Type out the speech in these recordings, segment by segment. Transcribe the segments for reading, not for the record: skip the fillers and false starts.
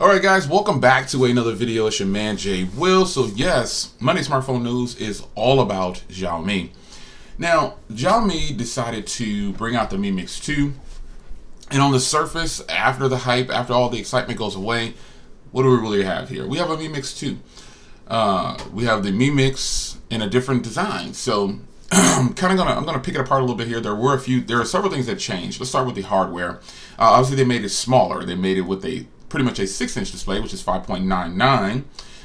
Alright guys, welcome back to another video. It's your man Jay Will. So yes, Monday Smartphone News is all about Xiaomi. Now, Xiaomi decided to bring out the Mi Mix 2. And on the surface, after the hype, after all the excitement goes away, what do we really have here? We have a Mi Mix 2. We have the Mi Mix in a different design. So I'm gonna pick it apart a little bit here. There are several things that changed. Let's start with the hardware. Obviously they made it smaller. They made it with pretty much a 6-inch display, which is 5.99.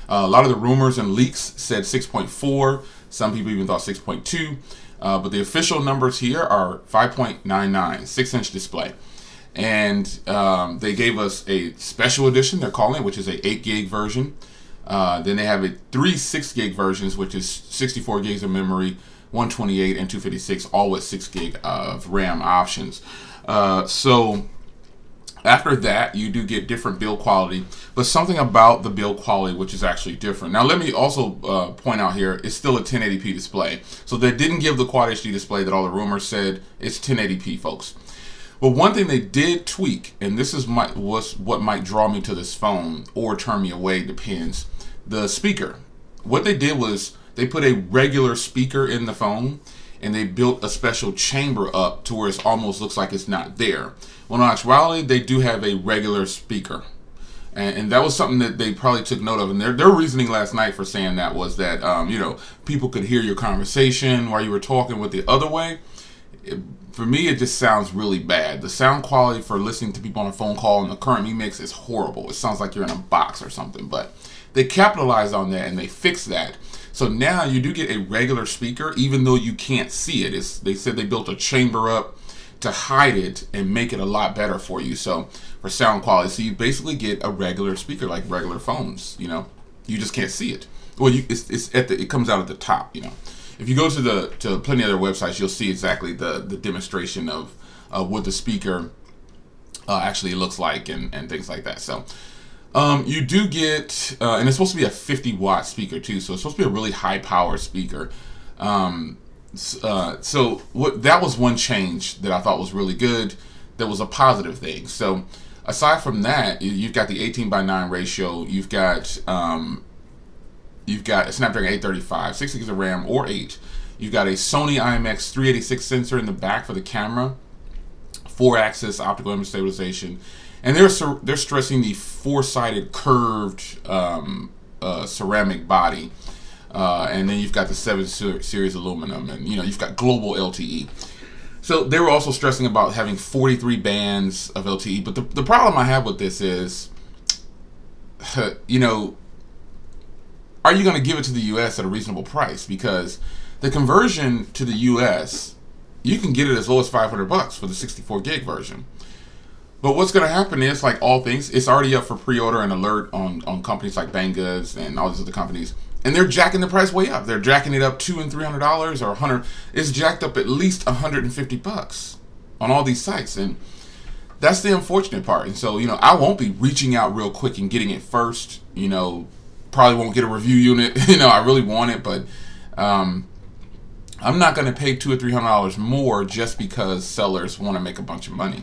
A lot of the rumors and leaks said 6.4. Some people even thought 6.2. But the official numbers here are 5.99, 6-inch display. And they gave us a special edition, they're calling it, which is a 8 gig version. Then they have three 6 gig versions, which is 64 gigs of memory, 128 and 256, all with 6 gig of RAM options. So after that, you do get different build quality, but something about the build quality which is actually different. Now, let me also point out here, it's still a 1080p display. So they didn't give the Quad HD display that all the rumors said. It's 1080p, folks. But one thing they did tweak, and this is what might draw me to this phone or turn me away, depends. The speaker. What they did was they put a regular speaker in the phone, and they built a special chamber up to where it almost looks like it's not there. Well, in actuality, they do have a regular speaker. And that was something that they probably took note of. And their reasoning last night for saying that was that, you know, people could hear your conversation while you were talking with the other way. For me, it just sounds really bad. The sound quality for listening to people on a phone call in the current Mi Mix is horrible. It sounds like you're in a box or something. But they capitalized on that and they fixed that. So now you do get a regular speaker, even though you can't see it. They said they built a chamber up to hide it and make it a lot better for you. So for sound quality, so you basically get a regular speaker like regular phones. You know, you just can't see it. Well, it comes out at the top. You know, if you go to plenty of their websites, you'll see exactly the demonstration of what the speaker actually looks like and things like that. So you do get, and it's supposed to be a 50-watt speaker too, so it's supposed to be a really high-power speaker. So that was one change that I thought was really good. That was a positive thing. So aside from that, you've got the 18:9 ratio. You've got a Snapdragon 835, 6 gigs of RAM or 8. You've got a Sony IMX 386 sensor in the back for the camera, 4-axis optical image stabilization. And they're stressing the 4-sided curved ceramic body, and then you've got the 7 series aluminum, and you know you've got global LTE. So they were also stressing about having 43 bands of LTE. But the problem I have with this is, you know, are you going to give it to the U.S. at a reasonable price? Because the conversion to the U.S., you can get it as low as $500 for the 64 gig version. But what's going to happen is, like all things, it's already up for pre-order and alert on companies like Banggood and all these other companies, and they're jacking the price way up. They're jacking it up $200 and $300 or $100. It's jacked up at least $150 on all these sites, and that's the unfortunate part. And so, you know, I won't be reaching out real quick and getting it first. You know, probably won't get a review unit. You know, I really want it, but I'm not going to pay $200 or $300 more just because sellers want to make a bunch of money.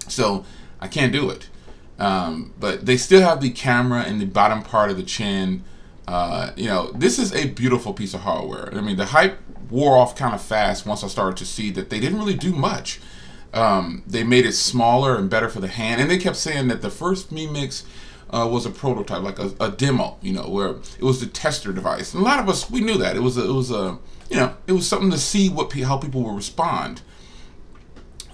So I can't do it. But they still have the camera in the bottom part of the chin. You know, this is a beautiful piece of hardware. I mean, the hype wore off kind of fast once I started to see that they didn't really do much. They made it smaller and better for the hand. And they kept saying that the first Mi Mix was a prototype, like a demo, you know, where it was the tester device. And a lot of us, we knew that. It was you know, it was something to see how people will respond.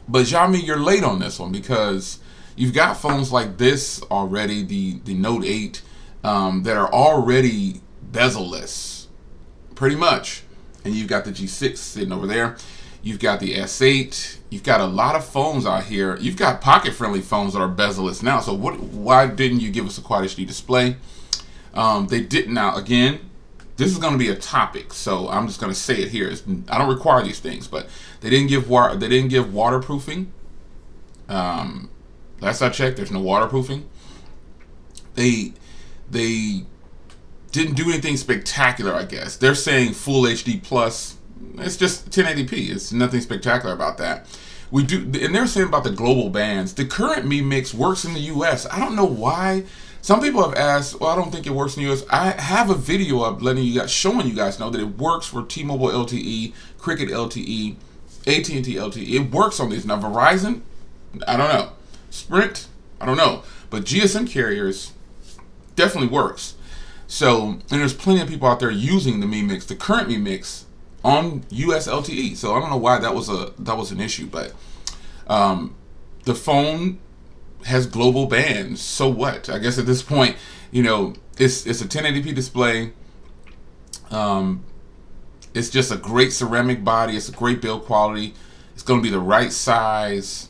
But Xiaomi, you're late on this one because you've got phones like this already, the Note 8, that are already bezel-less, pretty much. And you've got the G6 sitting over there. You've got the S8. You've got a lot of phones out here. You've got pocket-friendly phones that are bezel-less now. So why didn't you give us a Quad HD display? They didn't. Now, again, this is going to be a topic, so I'm just going to say it here. I don't require these things, but they didn't give waterproofing. Last I checked, there's no waterproofing. They didn't do anything spectacular, I guess. They're saying full HD plus. It's just 1080p. It's nothing spectacular about that. we do, and they're saying about the global bans. The current Mi Mix works in the U.S. I don't know why. Some people have asked, well, I don't think it works in the U.S. I have a video up letting you guys, showing you guys know that it works for T-Mobile LTE, Cricket LTE, AT&T LTE. It works on these. Now, Verizon, I don't know. Sprint, I don't know. But GSM carriers definitely works. So, and there's plenty of people out there using the Mi Mix, the current Mi Mix, on US LTE. So I don't know why that was an issue, but the phone has global bands. So what? I guess at this point, you know, it's a 1080p display. It's just a great ceramic body. It's a great build quality. It's going to be the right size.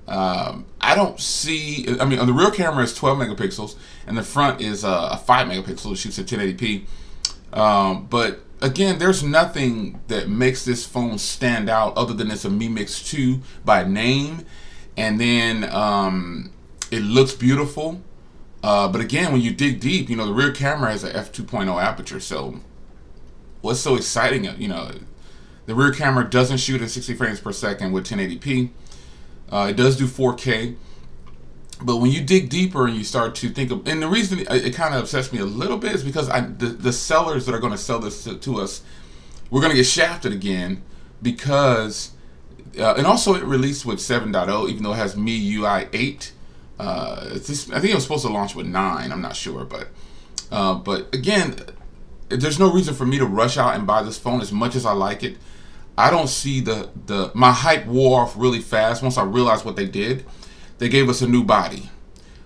I don't see, I mean, the rear camera is 12 megapixels and the front is a 5 megapixel. It shoots at 1080p. But again, there's nothing that makes this phone stand out other than it's a Mi Mix 2 by name. And then it looks beautiful. But again, when you dig deep, you know, the rear camera has a f2.0 aperture. So what's so exciting, you know, the rear camera doesn't shoot at 60 frames per second with 1080p. It does do 4K, but when you dig deeper and you start to think of, and the reason it kind of upsets me a little bit is because the sellers that are going to sell this to us, we're going to get shafted again because, and also it released with 7.0, even though it has MIUI 8. I think it was supposed to launch with 9. I'm not sure, but again, there's no reason for me to rush out and buy this phone as much as I like it. I don't see my hype wore off really fast once I realized what they did. They gave us a new body.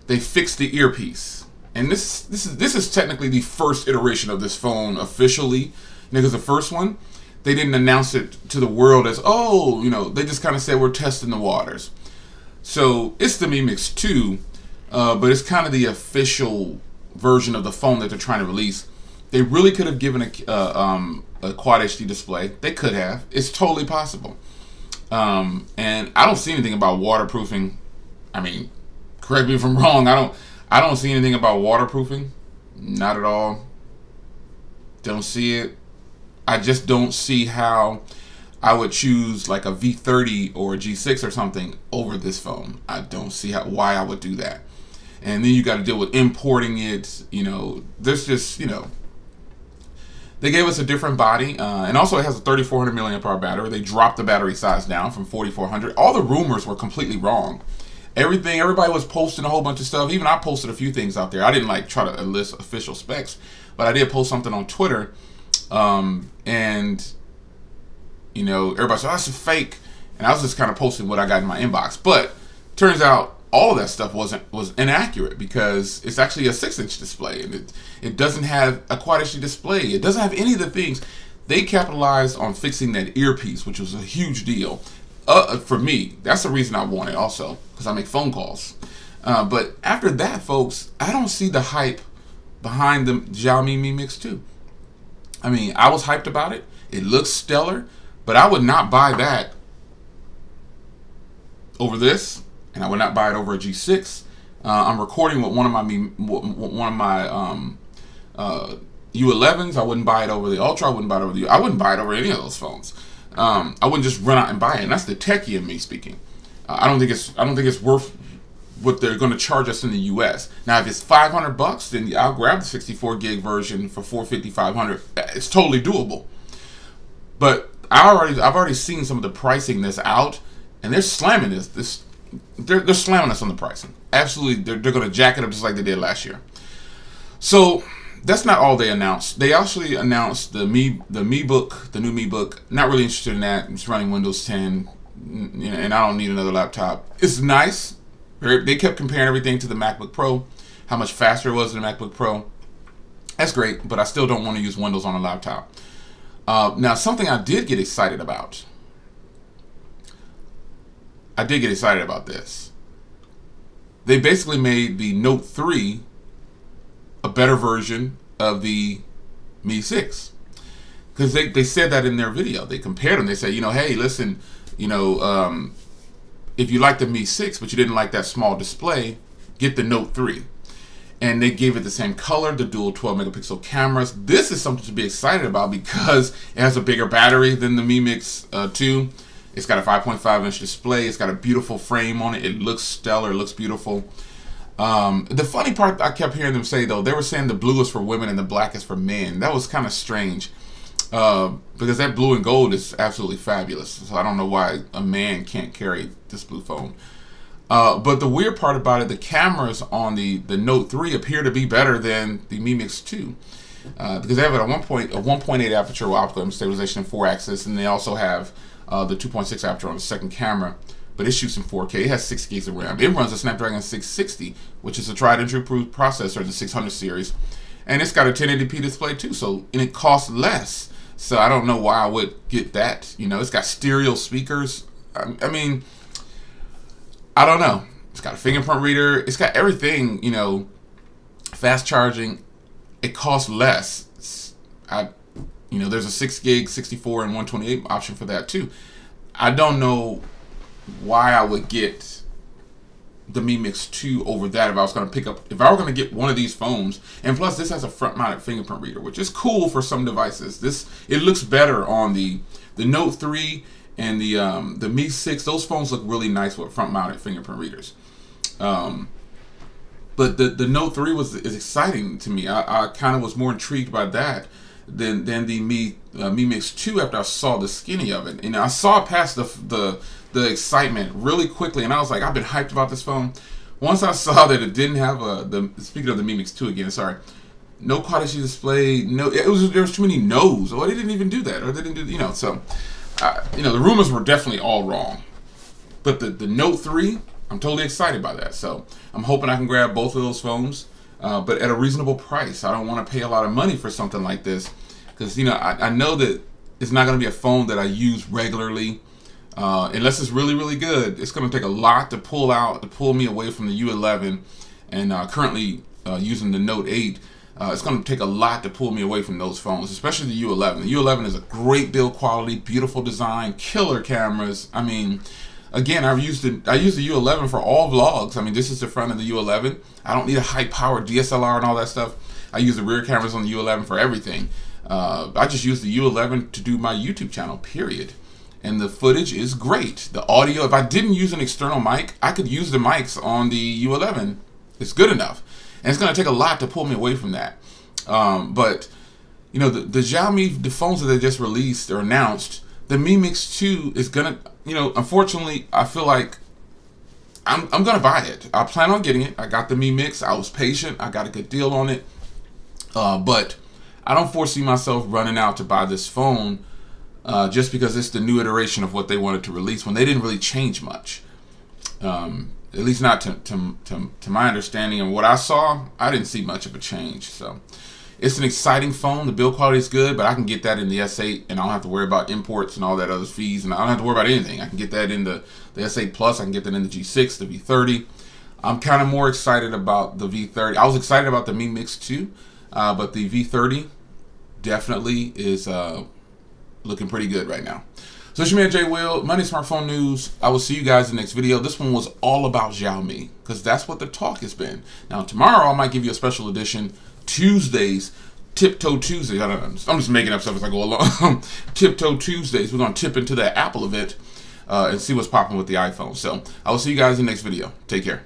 They fixed the earpiece, and this is technically the first iteration of this phone officially. Because the first one, they didn't announce it to the world as, oh, you know, they just kind of said we're testing the waters. So it's the Mi Mix 2, but it's kind of the official version of the phone that they're trying to release. They really could have given a Quad HD display. They could have. It's totally possible. And I don't see anything about waterproofing. I mean, correct me if I'm wrong. I don't see anything about waterproofing. Not at all. Don't see it. I just don't see how I would choose like a V30 or a G6 or something over this phone. I don't see why I would do that. And then you got to deal with importing it. You know, there's just, you know, they gave us a different body, and also it has a 3400 milliamp hour battery. They dropped the battery size down from 4400. All the rumors were completely wrong. Everybody was posting a whole bunch of stuff. Even I posted a few things out there. I didn't like try to list official specs, but I did post something on Twitter, and you know, everybody said, oh, that's a fake, and I was just kind of posting what I got in my inbox. But turns out all of that stuff was inaccurate because it's actually a 6-inch display, and it doesn't have a Quad HD display. It doesn't have any of the things. They capitalized on fixing that earpiece, which was a huge deal. For me, that's the reason I want it also, because I make phone calls. But after that, folks, I don't see the hype behind the Xiaomi Mi Mix 2. I mean, I was hyped about it. It looks stellar, but I would not buy that over this. And I would not buy it over a G6. I'm recording with one of my U11s. I wouldn't buy it over the Ultra. I wouldn't buy it over the. I wouldn't buy it over any of those phones. I wouldn't just run out and buy it. And that's the techie in me speaking. I don't think it's worth what they're going to charge us in the U.S. Now, if it's $500, then I'll grab the 64 gig version for $450, $500. It's totally doable. But I've already seen some of the pricing that's out, and they're slamming this. They're slamming us on the pricing. Absolutely, they're going to jack it up just like they did last year. So that's not all they announced. They actually announced the Mi Book, the new Mi Book. Not really interested in that. It's running Windows 10, and I don't need another laptop. It's nice. They kept comparing everything to the MacBook Pro, how much faster it was than the MacBook Pro. That's great, but I still don't want to use Windows on a laptop. Now, something I did get excited about. I did get excited about this. They basically made the Note 3 a better version of the Mi 6. Because they said that in their video. They compared them. They said, you know, hey, listen, you know, if you like the Mi 6, but you didn't like that small display, get the Note 3. And they gave it the same color, the dual 12 megapixel cameras. This is something to be excited about because it has a bigger battery than the Mi Mix 2. It's got a 5.5-inch display. It's got a beautiful frame on it. It looks stellar. It looks beautiful. The funny part I kept hearing them say, though, they were saying the blue is for women and the black is for men. That was kind of strange, because that blue and gold is absolutely fabulous. So I don't know why a man can't carry this blue phone. But the weird part about it, the cameras on the Note 3 appear to be better than the Mi Mix 2. Because they have a 1.8 aperture with optical image stabilization and 4-axis, and they also have the 2.6 aperture on the second camera. But it shoots in 4K. It has 6 gigs of RAM. It runs a Snapdragon 660, which is a tried and true processor, the 600 series. And it's got a 1080p display too, and it costs less. So I don't know why I would get that. You know, it's got stereo speakers. I mean, I don't know. It's got a fingerprint reader. It's got everything, you know, fast charging. It costs less. You know, there's a 6 gig, 64, and 128 option for that too. I don't know why I would get the Mi Mix 2 over that if I was going to if I were going to get one of these phones. And plus, this has a front-mounted fingerprint reader, which is cool for some devices. It looks better on the Note 3 and the Mi 6. Those phones look really nice with front-mounted fingerprint readers. But the Note 3 is exciting to me. I kind of was more intrigued by that than the Mi Mix 2 after I saw the skinny of it. And I saw past the excitement really quickly, and I was like, I've been hyped about this phone. Once I saw that it didn't have speaking of the Mi Mix 2 again, sorry, no Quad HD display, there was too many no's. Or they didn't even do that, or they didn't do, you know. So, you know, the rumors were definitely all wrong. But the Note 3, I'm totally excited by that. So I'm hoping I can grab both of those phones, but at a reasonable price. I don't want to pay a lot of money for something like this, because, you know, I know that it's not going to be a phone that I use regularly. Unless it's really, really good. It's going to take a lot to pull me away from the U11, and currently using the Note 8. It's going to take a lot to pull me away from those phones, especially the U11. The U11 is a great build quality, beautiful design, killer cameras. I mean, again, I use the U11 for all vlogs. I mean, this is the front of the U11. I don't need a high-powered DSLR and all that stuff. I use the rear cameras on the U11 for everything. I just use the U11 to do my YouTube channel, period. And the footage is great. The audio, if I didn't use an external mic, I could use the mics on the U11. It's good enough. And it's going to take a lot to pull me away from that. But, you know, the Xiaomi, the phones that they just released or announced, the Mi Mix 2 is going to, you know, unfortunately, I feel like I'm going to buy it. I plan on getting it. I got the Mi Mix. I was patient. I got a good deal on it. But I don't foresee myself running out to buy this phone just because it's the new iteration of what they wanted to release when they didn't really change much. At least not to my understanding, and what I saw, I didn't see much of a change. So it's an exciting phone. The build quality is good, but I can get that in the S8, and I don't have to worry about imports and all that other fees, and I don't have to worry about anything. I can get that in the S8 Plus. I can get that in the G6, the V30. I'm kind of more excited about the V30. I was excited about the Mi Mix 2, but the V30 definitely is looking pretty good right now. So it's your man Jay Will, Money Smartphone News. I will see you guys in the next video. This one was all about Xiaomi, because that's what the talk has been. Now tomorrow I might give you a special edition, Tuesdays, Tiptoe Tuesdays. I don't know, I'm just making up stuff as I go along. Tiptoe Tuesdays. We're going to tip into the Apple event and see what's popping with the iPhone. So I will see you guys in the next video. Take care.